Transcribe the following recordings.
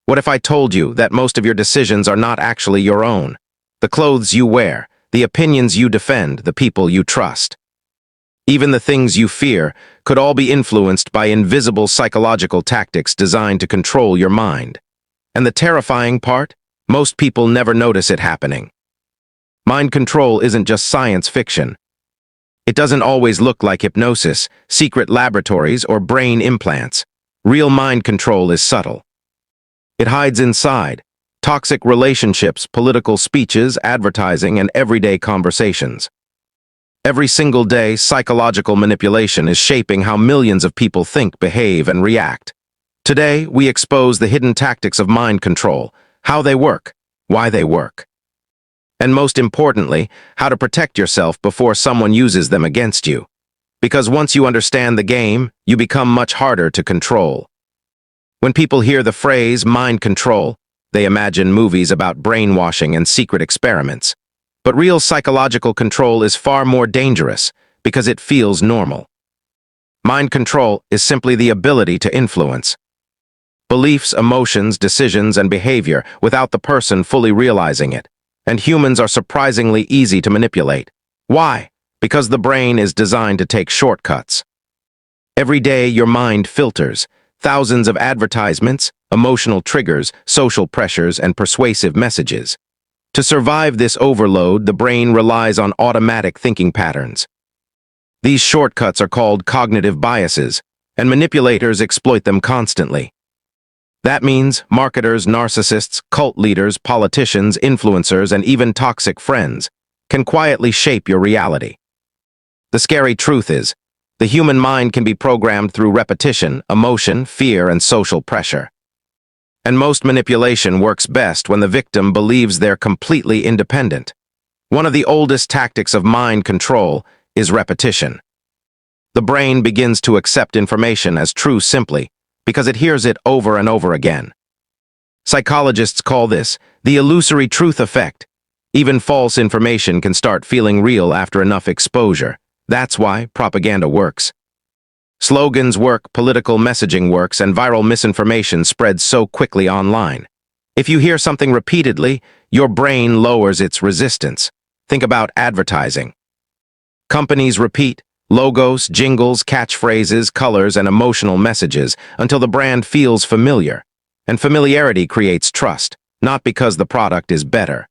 What if I told you that most of your decisions are not actually your own? The clothes you wear, the opinions you defend, the people you trust. Even the things you fear could all be influenced by invisible psychological tactics designed to control your mind. And the terrifying part? Most people never notice it happening. Mind control isn't just science fiction. It doesn't always look like hypnosis, secret laboratories, or brain implants. Real mind control is subtle. It hides inside toxic relationships, political speeches, advertising, and everyday conversations. Every single day, psychological manipulation is shaping how millions of people think, behave, and react. Today, we expose the hidden tactics of mind control, how they work, why they work, and most importantly, how to protect yourself before someone uses them against you. Because once you understand the game, you become much harder to control. When people hear the phrase mind control, they imagine movies about brainwashing and secret experiments. But real psychological control is far more dangerous because it feels normal. Mind control is simply the ability to influence beliefs, emotions, decisions, and behavior without the person fully realizing it. And humans are surprisingly easy to manipulate. Why? Because the brain is designed to take shortcuts. Every day, your mind filters thousands of advertisements, emotional triggers, social pressures, and persuasive messages. To survive this overload, the brain relies on automatic thinking patterns. These shortcuts are called cognitive biases, and manipulators exploit them constantly. That means marketers, narcissists, cult leaders, politicians, influencers, and even toxic friends can quietly shape your reality. The scary truth is, the human mind can be programmed through repetition, emotion, fear, and social pressure. And most manipulation works best when the victim believes they're completely independent. One of the oldest tactics of mind control is repetition. The brain begins to accept information as true simply because it hears it over and over again. Psychologists call this the illusory truth effect. Even false information can start feeling real after enough exposure. That's why propaganda works. Slogans work, political messaging works, and viral misinformation spreads so quickly online. If you hear something repeatedly, your brain lowers its resistance. Think about advertising. Companies repeat logos, jingles, catchphrases, colors, and emotional messages until the brand feels familiar. And familiarity creates trust, not because the product is better,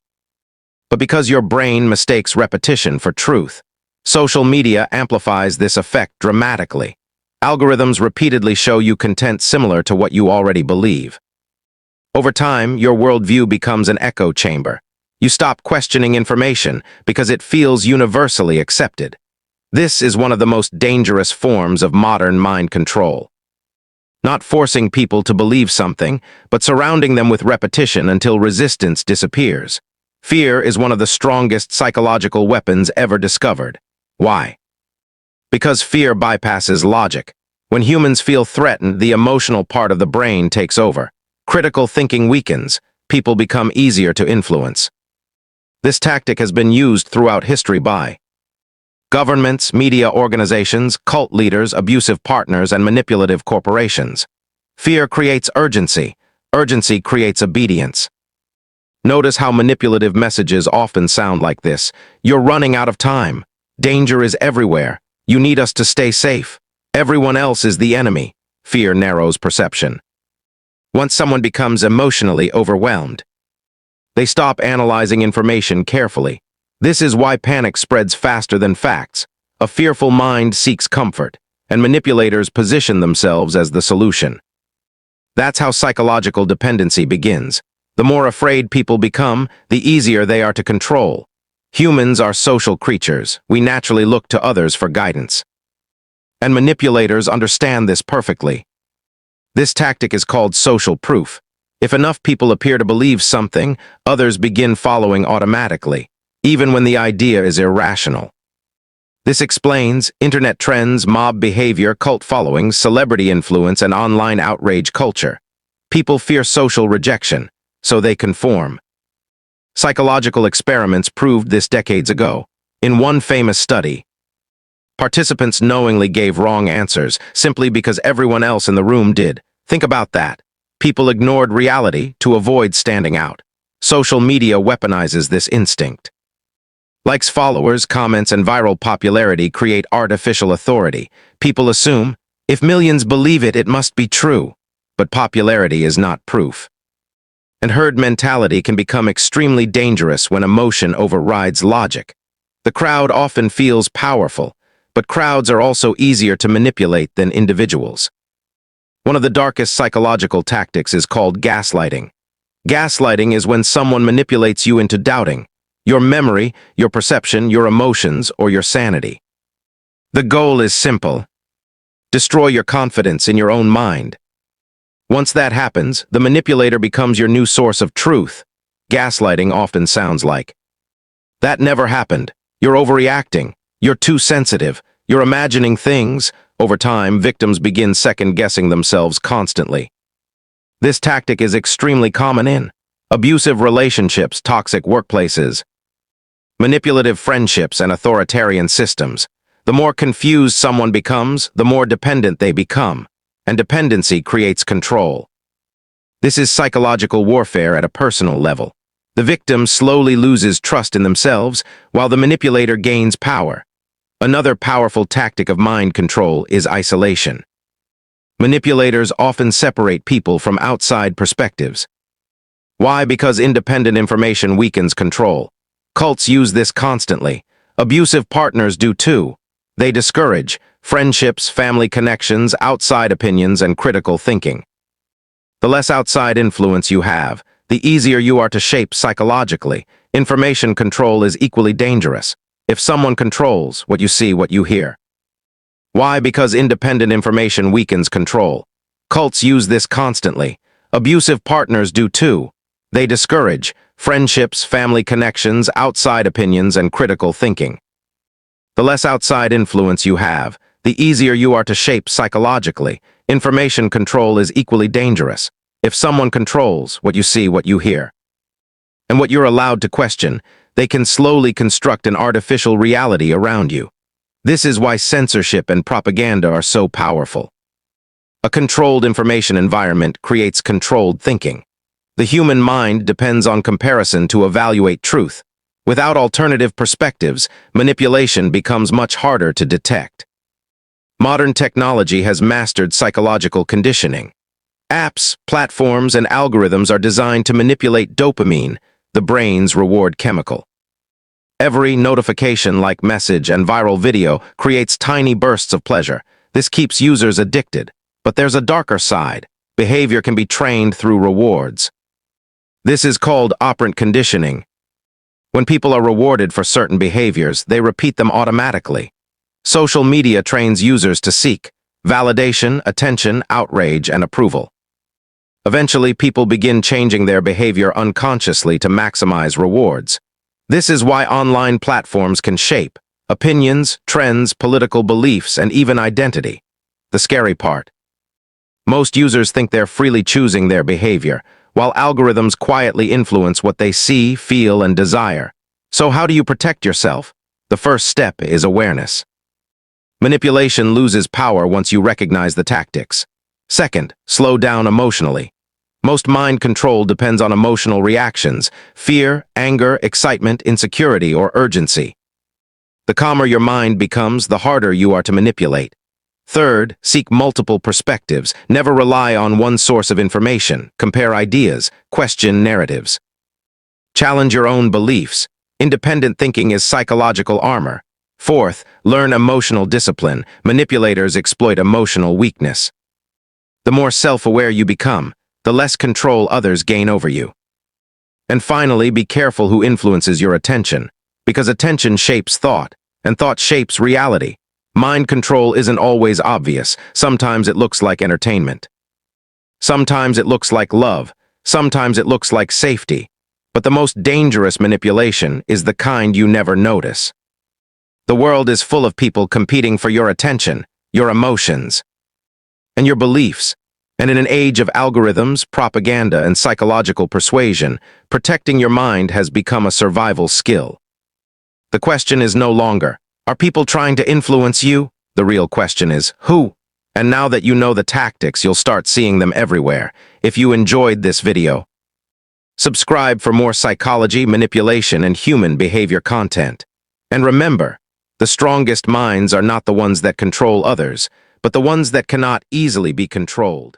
but because your brain mistakes repetition for truth. Social media amplifies this effect dramatically. Algorithms repeatedly show you content similar to what you already believe. Over time, your worldview becomes an echo chamber. You stop questioning information because it feels universally accepted. This is one of the most dangerous forms of modern mind control. Not forcing people to believe something, but surrounding them with repetition until resistance disappears. Fear is one of the strongest psychological weapons ever discovered. Why? Because fear bypasses logic. When humans feel threatened, the emotional part of the brain takes over. Critical thinking weakens. People become easier to influence. This tactic has been used throughout history by governments, media organizations, cult leaders, abusive partners, and manipulative corporations. Fear creates urgency. Urgency creates obedience. Notice how manipulative messages often sound like this. You're running out of time. Danger is everywhere. You need us to stay safe. Everyone else is the enemy. Fear narrows perception. Once someone becomes emotionally overwhelmed, they stop analyzing information carefully. This is why panic spreads faster than facts. A fearful mind seeks comfort, and manipulators position themselves as the solution. That's how psychological dependency begins. The more afraid people become, the easier they are to control. Humans are social creatures. We naturally look to others for guidance. And manipulators understand this perfectly. This tactic is called social proof. If enough people appear to believe something, others begin following automatically, even when the idea is irrational. This explains internet trends, mob behavior, cult followings, celebrity influence, and online outrage culture. People fear social rejection, so they conform. Psychological experiments proved this decades ago. In one famous study, participants knowingly gave wrong answers simply because everyone else in the room did. Think about that. People ignored reality to avoid standing out. Social media weaponizes this instinct. Likes, followers, comments, and viral popularity create artificial authority. People assume, if millions believe it, it must be true. But popularity is not proof. And herd mentality can become extremely dangerous when emotion overrides logic. The crowd often feels powerful, but crowds are also easier to manipulate than individuals. One of the darkest psychological tactics is called gaslighting. Gaslighting is when someone manipulates you into doubting your memory, your perception, your emotions, or your sanity. The goal is simple: destroy your confidence in your own mind. Once that happens, the manipulator becomes your new source of truth. Gaslighting often sounds like, "That never happened. You're overreacting. You're too sensitive. You're imagining things." Over time, victims begin second-guessing themselves constantly. This tactic is extremely common in abusive relationships, toxic workplaces, manipulative friendships, and authoritarian systems. The more confused someone becomes, the more dependent they become, and dependency creates control. This is psychological warfare at a personal level. The victim slowly loses trust in themselves, while the manipulator gains power. Another powerful tactic of mind control is isolation. Manipulators often separate people from outside perspectives. Why? Because independent information weakens control. Cults use this constantly. Abusive partners do too. They discourage friendships, family connections, outside opinions, and critical thinking. The less outside influence you have, the easier you are to shape psychologically. Information control is equally dangerous. If someone controls what you see, what you hear. Why? Because independent information weakens control. Cults use this constantly. Abusive partners do too. They discourage friendships, family connections, outside opinions, and critical thinking. The less outside influence you have, the easier you are to shape psychologically. Information control is equally dangerous. If someone controls what you see, what you hear, and what you're allowed to question, they can slowly construct an artificial reality around you. This is why censorship and propaganda are so powerful. A controlled information environment creates controlled thinking. The human mind depends on comparison to evaluate truth. Without alternative perspectives, manipulation becomes much harder to detect. Modern technology has mastered psychological conditioning. Apps, platforms, and algorithms are designed to manipulate dopamine, the brain's reward chemical. Every notification, like message, and viral video creates tiny bursts of pleasure. This keeps users addicted. But there's a darker side. Behavior can be trained through rewards. This is called operant conditioning. When people are rewarded for certain behaviors, they repeat them automatically. Social media trains users to seek validation, attention, outrage, and approval. Eventually, people begin changing their behavior unconsciously to maximize rewards. This is why online platforms can shape opinions, trends, political beliefs, and even identity. The scary part: most users think they're freely choosing their behavior, while algorithms quietly influence what they see, feel, and desire. So how do you protect yourself? The first step is awareness. Manipulation loses power once you recognize the tactics. Second, slow down emotionally. Most mind control depends on emotional reactions: fear, anger, excitement, insecurity, or urgency. The calmer your mind becomes, the harder you are to manipulate. Third, seek multiple perspectives. Never rely on one source of information. Compare ideas, question narratives. Challenge your own beliefs. Independent thinking is psychological armor. Fourth, learn emotional discipline. Manipulators exploit emotional weakness. The more self-aware you become, the less control others gain over you. And finally, be careful who influences your attention, because attention shapes thought, and thought shapes reality. Mind control isn't always obvious. Sometimes it looks like entertainment. Sometimes it looks like love. Sometimes it looks like safety. But the most dangerous manipulation is the kind you never notice. The world is full of people competing for your attention, your emotions, and your beliefs. And in an age of algorithms, propaganda, and psychological persuasion, protecting your mind has become a survival skill. The question is no longer, are people trying to influence you? The real question is, who? And now that you know the tactics, you'll start seeing them everywhere. If you enjoyed this video, subscribe for more psychology, manipulation, and human behavior content. And remember, the strongest minds are not the ones that control others, but the ones that cannot easily be controlled.